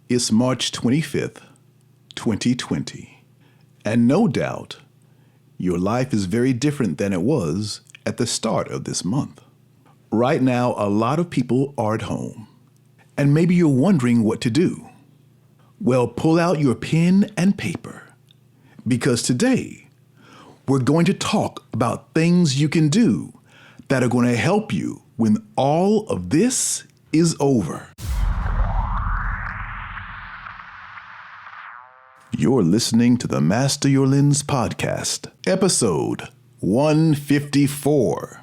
It's March 25th, 2020. And no doubt, your life is very different than it was at the start of this month. Right now, a lot of people are at home. And maybe you're wondering what to do. Well, pull out your pen and paper. Because today, we're going to talk about things you can do that are going to help you when all of this is over. You're listening to the Master Your Lens podcast, episode 154.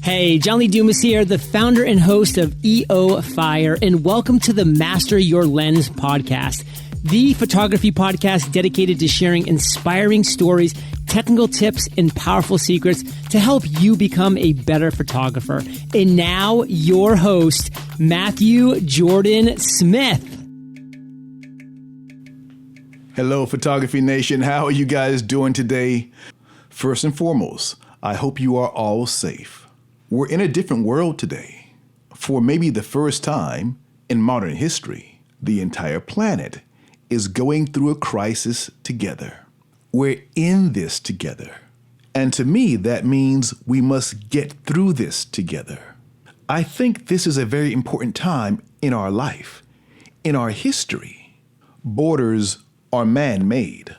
Hey, John Lee Dumas here, the founder and host of EO Fire, and welcome to the Master Your Lens podcast, the photography podcast dedicated to sharing inspiring stories, technical tips, and powerful secrets to help you become a better photographer. And now, your host, Matthew Jordan Smith. Hello, Photography Nation. How are you guys doing today? First and foremost, I hope you are all safe. We're in a different world today. For maybe the first time in modern history, the entire planet is going through a crisis together. We're in this together. And to me, that means we must get through this together. I think this is a very important time in our life, in our history. Borders are man-made,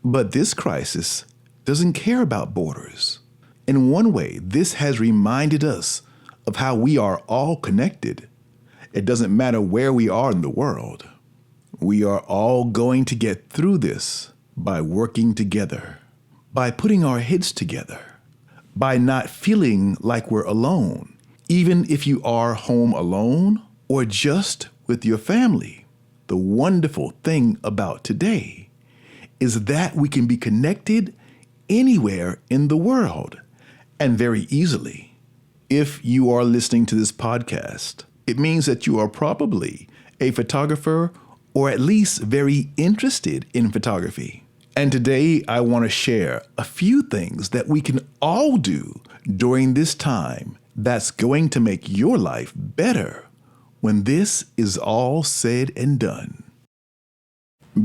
but this crisis doesn't care about borders. In one way, this has reminded us of how we are all connected. It doesn't matter where we are in the world. We are all going to get through this by working together, by putting our heads together, by not feeling like we're alone, even if you are home alone or just with your family. The wonderful thing about today is that we can be connected anywhere in the world and very easily. If you are listening to this podcast, it means that you are probably a photographer or at least very interested in photography. And today I want to share a few things that we can all do during this time that's going to make your life better when this is all said and done.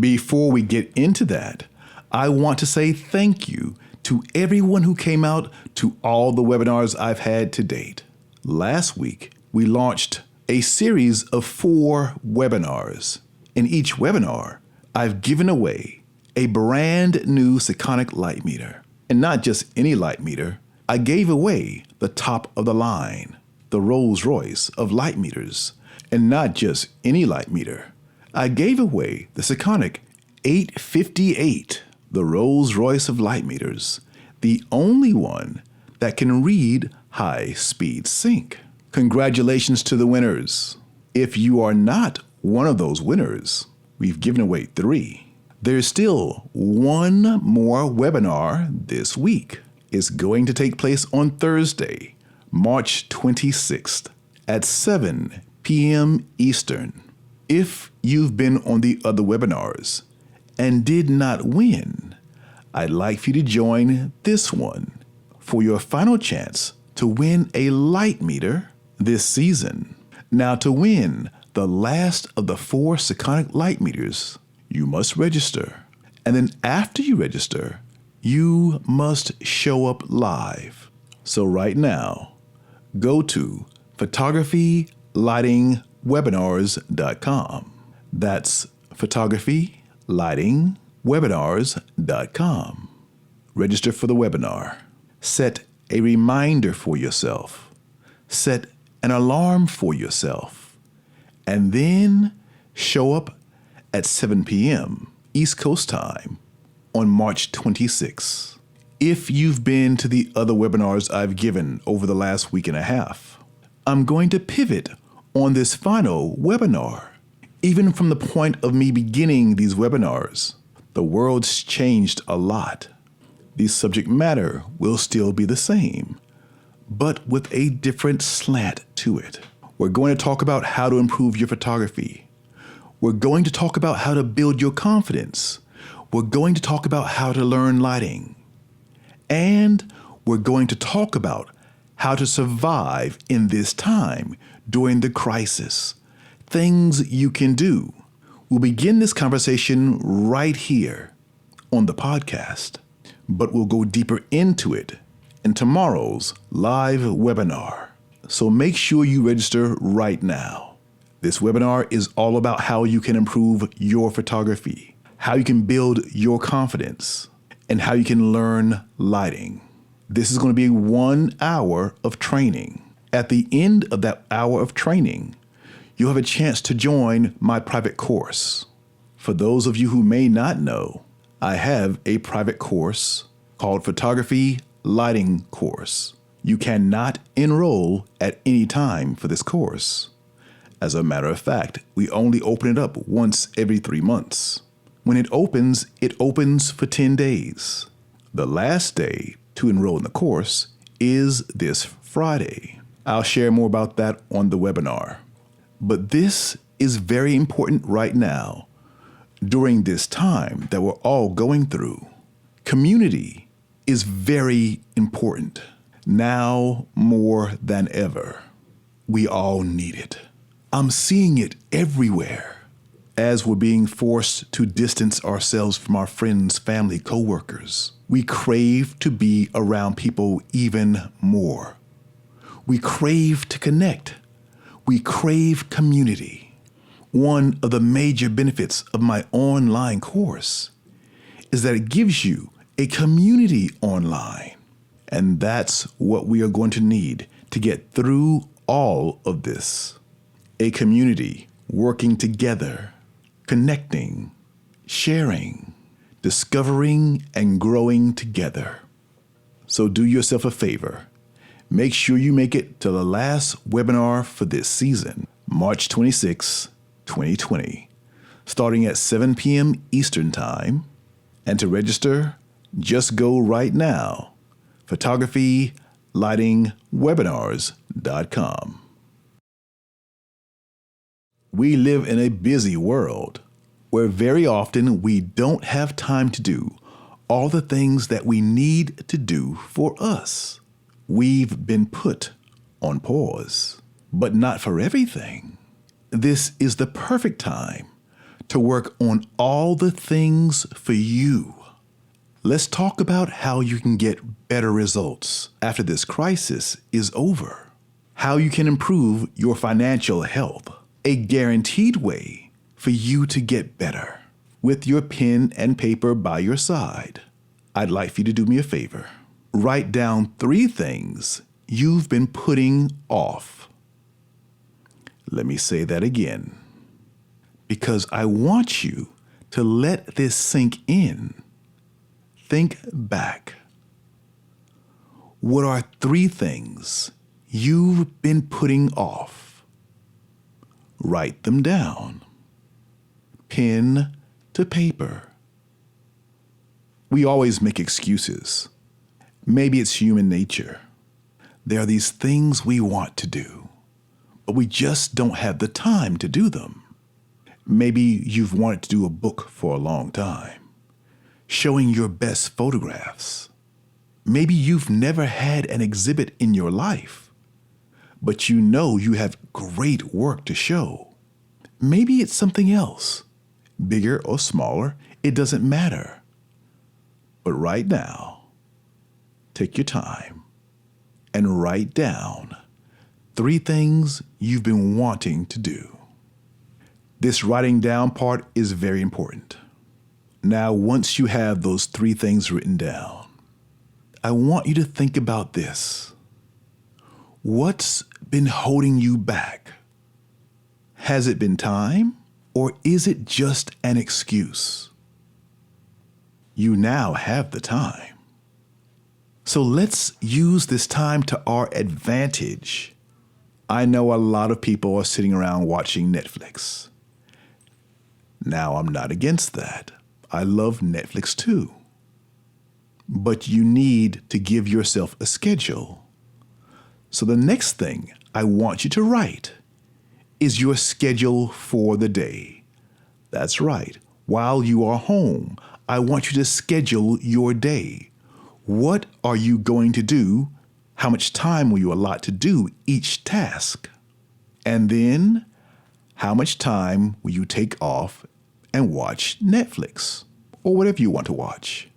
Before we get into that, I want to say thank you to everyone who came out to all the webinars I've had to date. Last week, we launched a series of 4 webinars. In each webinar, I've given away a brand new Sekonic light meter. And not just any light meter, I gave away the top of the line, the Rolls Royce of light meters. And not just any light meter. I gave away the Sekonic 858, the Rolls Royce of light meters, the only one that can read high-speed sync. Congratulations to the winners. If you are not one of those winners, we've given away 3. There's still one more webinar this week. It's going to take place on Thursday, March 26th at 7 p.m. Eastern. If you've been on the other webinars and did not win, I'd like for you to join this one for your final chance to win a light meter this season. Now, to win the last of the 4 Sekonic light meters, you must register. And then after you register, you must show up live. So right now, go to photographylightingwebinars.com. That's photographylightingwebinars.com. Register for the webinar. Set a reminder for yourself. Set an alarm for yourself. And then show up at 7 p.m. East Coast time on March 26th. If you've been to the other webinars I've given over the last week and a half, I'm going to pivot on this final webinar. Even from the point of me beginning these webinars, the world's changed a lot. The subject matter will still be the same, but with a different slant to it. We're going to talk about how to improve your photography. We're going to talk about how to build your confidence. We're going to talk about how to learn lighting. And we're going to talk about how to survive in this time during the crisis. things you can do. We'll begin this conversation right here on the podcast, but we'll go deeper into it in tomorrow's live webinar. So make sure you register right now. This webinar is all about how you can improve your photography, how you can build your confidence, and how you can learn lighting. This is going to be 1 hour of training. At the end of that hour of training, you'll have a chance to join my private course. For those of you who may not know, I have a private course called Photography Lighting Course. You cannot enroll at any time for this course. As a matter of fact, we only open it up once every 3 months. When it opens for 10 days. The last day to enroll in the course is this Friday. I'll share more about that on the webinar. But this is very important right now, during this time that we're all going through. Community is very important, now more than ever. We all need it. I'm seeing it everywhere. As we're being forced to distance ourselves from our friends, family, coworkers, we crave to be around people even more. We crave to connect. We crave community. One of the major benefits of my online course is that it gives you a community online. And that's what we are going to need to get through all of this. A community working together, connecting, sharing, discovering, and growing together. So do yourself a favor. Make sure you make it to the last webinar for this season, March 26, 2020, starting at 7 p.m. Eastern Time. And to register, just go right now, photographylightingwebinars.com. We live in a busy world where very often we don't have time to do all the things that we need to do for us. We've been put on pause, but not for everything. This is the perfect time to work on all the things for you. Let's talk about how you can get better results after this crisis is over. How you can improve your financial health. A guaranteed way for you to get better. With your pen and paper by your side, I'd like for you to do me a favor. Write down 3 things you've been putting off. Let me say that again, because I want you to let this sink in. Think back. What are 3 things you've been putting off? Write them down. Pen to paper. We always make excuses. Maybe it's human nature. There are these things we want to do, but we just don't have the time to do them. Maybe you've wanted to do a book for a long time, showing your best photographs. Maybe you've never had an exhibit in your life, but you know you have great work to show. Maybe it's something else, bigger or smaller, it doesn't matter. But right now, take your time and write down 3 things you've been wanting to do. This writing down part is very important. Now, once you have those 3 things written down, I want you to think about this. What's been holding you back? Has it been time, or is it just an excuse? You now have the time. So let's use this time to our advantage. I know a lot of people are sitting around watching Netflix. Now, I'm not against that. I love Netflix too. But you need to give yourself a schedule. So the next thing I want you to write is your schedule for the day. That's right. While you are home, I want you to schedule your day. What are you going to do? How much time will you allot to do each task? And then, How much time will you take off and watch Netflix or whatever you want to watch?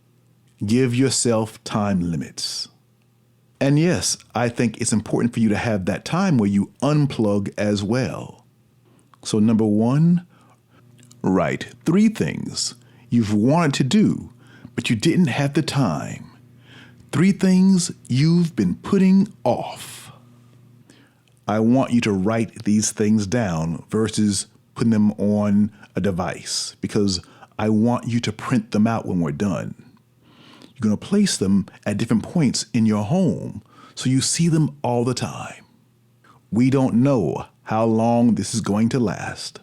Give yourself time limits. And yes, I think it's important for you to have that time where you unplug as well. So number 1, write 3 things you've wanted to do, but you didn't have the time. 3 things you've been putting off. I want you to write these things down versus putting them on a device, because I want you to print them out when we're done. You're going to place them at different points in your home so you see them all the time. We don't know how long this is going to last,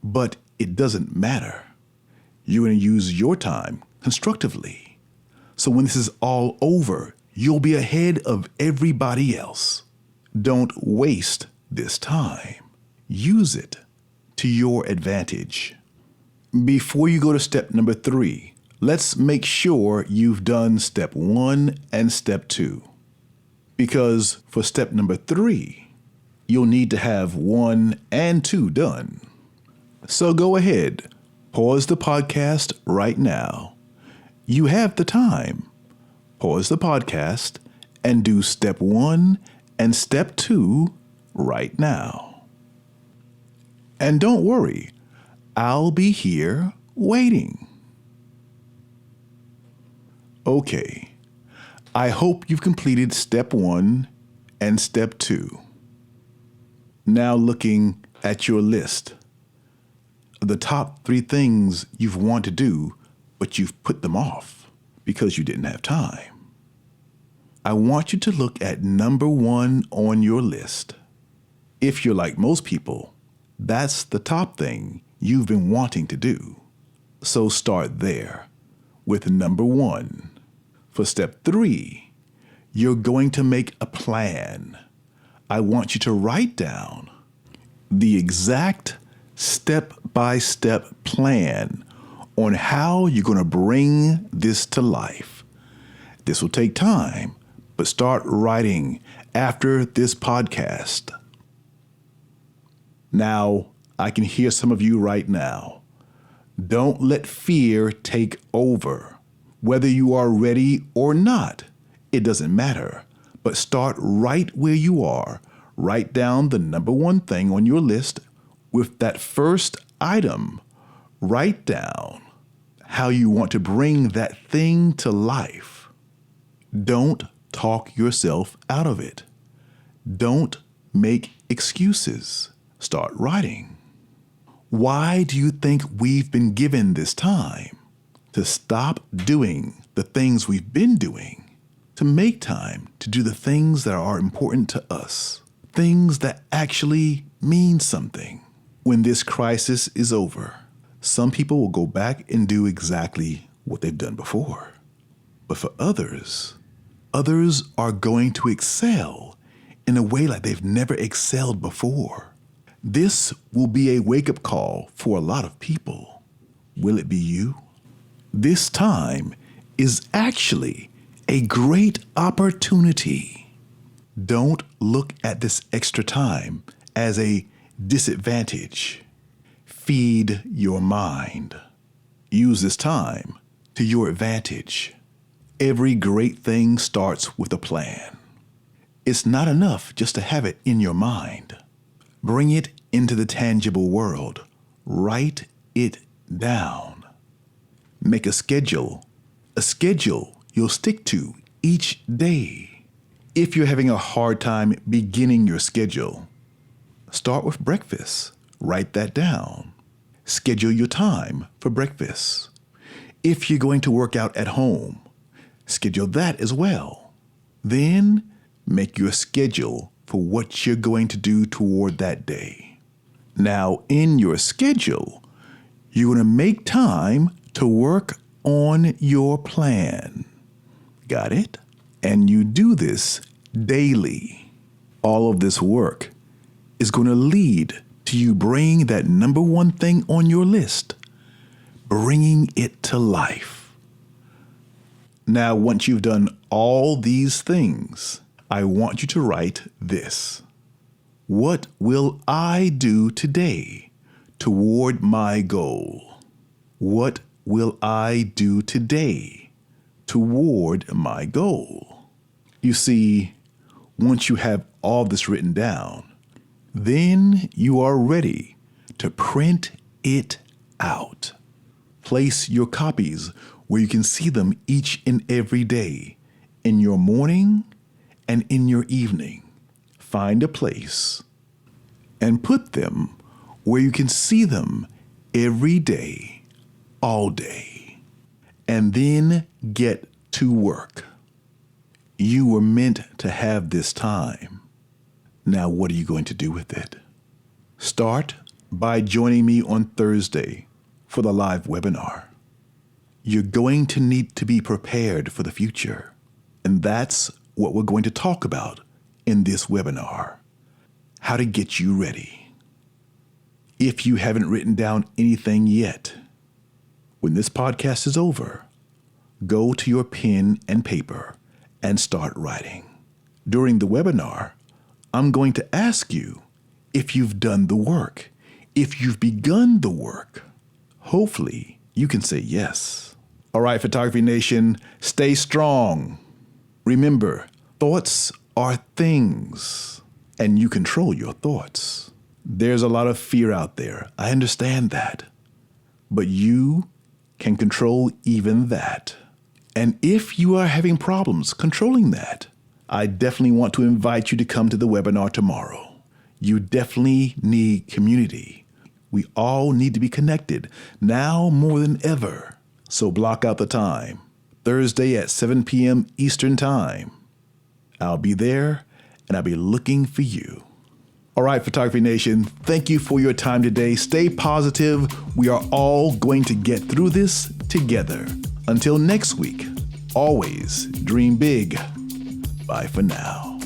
but it doesn't matter. You're going to use your time constructively. So when this is all over, you'll be ahead of everybody else. Don't waste this time. Use it to your advantage. Before you go to step number 3, let's make sure you've done step 1 and step 2. Because for step number 3, you'll need to have 1 and 2 done. So go ahead, pause the podcast right now. You have the time. Pause the podcast and do step 1 and step 2 right now. And don't worry, I'll be here waiting. Okay, I hope you've completed step 1 and step 2. Now looking at your list of the top 3 things you've wanted to do, but you've put them off because you didn't have time. I want you to look at number 1 on your list. If you're like most people, that's the top thing you've been wanting to do. So start there with number 1. For step 3, you're going to make a plan. I want you to write down the exact step-by-step plan on how you're going to bring this to life. This will take time, but start writing after this podcast. Now, I can hear some of you right now. Don't let fear take over. Whether you are ready or not, it doesn't matter. But start right where you are. Write down the number 1 thing on your list with that first item. Write down how you want to bring that thing to life. Don't talk yourself out of it. Don't make excuses. Start writing. Why do you think we've been given this time? To stop doing the things we've been doing, to make time to do the things that are important to us, things that actually mean something. When this crisis is over, some people will go back and do exactly what they've done before. But for others are going to excel in a way like they've never excelled before. This will be a wake-up call for a lot of people. Will it be you? This time is actually a great opportunity. Don't look at this extra time as a disadvantage. Feed your mind. Use this time to your advantage. Every great thing starts with a plan. It's not enough just to have it in your mind. Bring it into the tangible world. Write it down. Make a schedule you'll stick to each day. If you're having a hard time beginning your schedule, start with breakfast. Write that down. Schedule your time for breakfast. If you're going to work out at home, schedule that as well. Then make your schedule for what you're going to do toward that day. Now, in your schedule, you're going to make time to work on your plan. Got it? And you do this daily. All of this work is going to lead to you bringing that number 1 thing on your list, bringing it to life. Now, once you've done all these things, I want you to write this. What will I do today toward my goal? What will I do today toward my goal? You see, once you have all this written down, then you are ready to print it out. Place your copies where you can see them each and every day, in your morning and in your evening. Find a place and put them where you can see them every day, all day, and then get to work. You were meant to have this time. Now, what are you going to do with it? Start by joining me on Thursday for the live webinar. You're going to need to be prepared for the future. And that's what we're going to talk about in this webinar, how to get you ready. If you haven't written down anything yet, when this podcast is over, go to your pen and paper and start writing. During the webinar, I'm going to ask you if you've done the work, if you've begun the work. Hopefully, you can say yes. All right, Photography Nation, stay strong. Remember, thoughts are things, and you control your thoughts. There's a lot of fear out there. I understand that. But you can control even that. And if you are having problems controlling that, I definitely want to invite you to come to the webinar tomorrow. You definitely need community. We all need to be connected now more than ever. So block out the time. Thursday at 7 p.m. Eastern Time. I'll be there, and I'll be looking for you. All right, Photography Nation, thank you for your time today. Stay positive. We are all going to get through this together. Until next week, always dream big. Bye for now.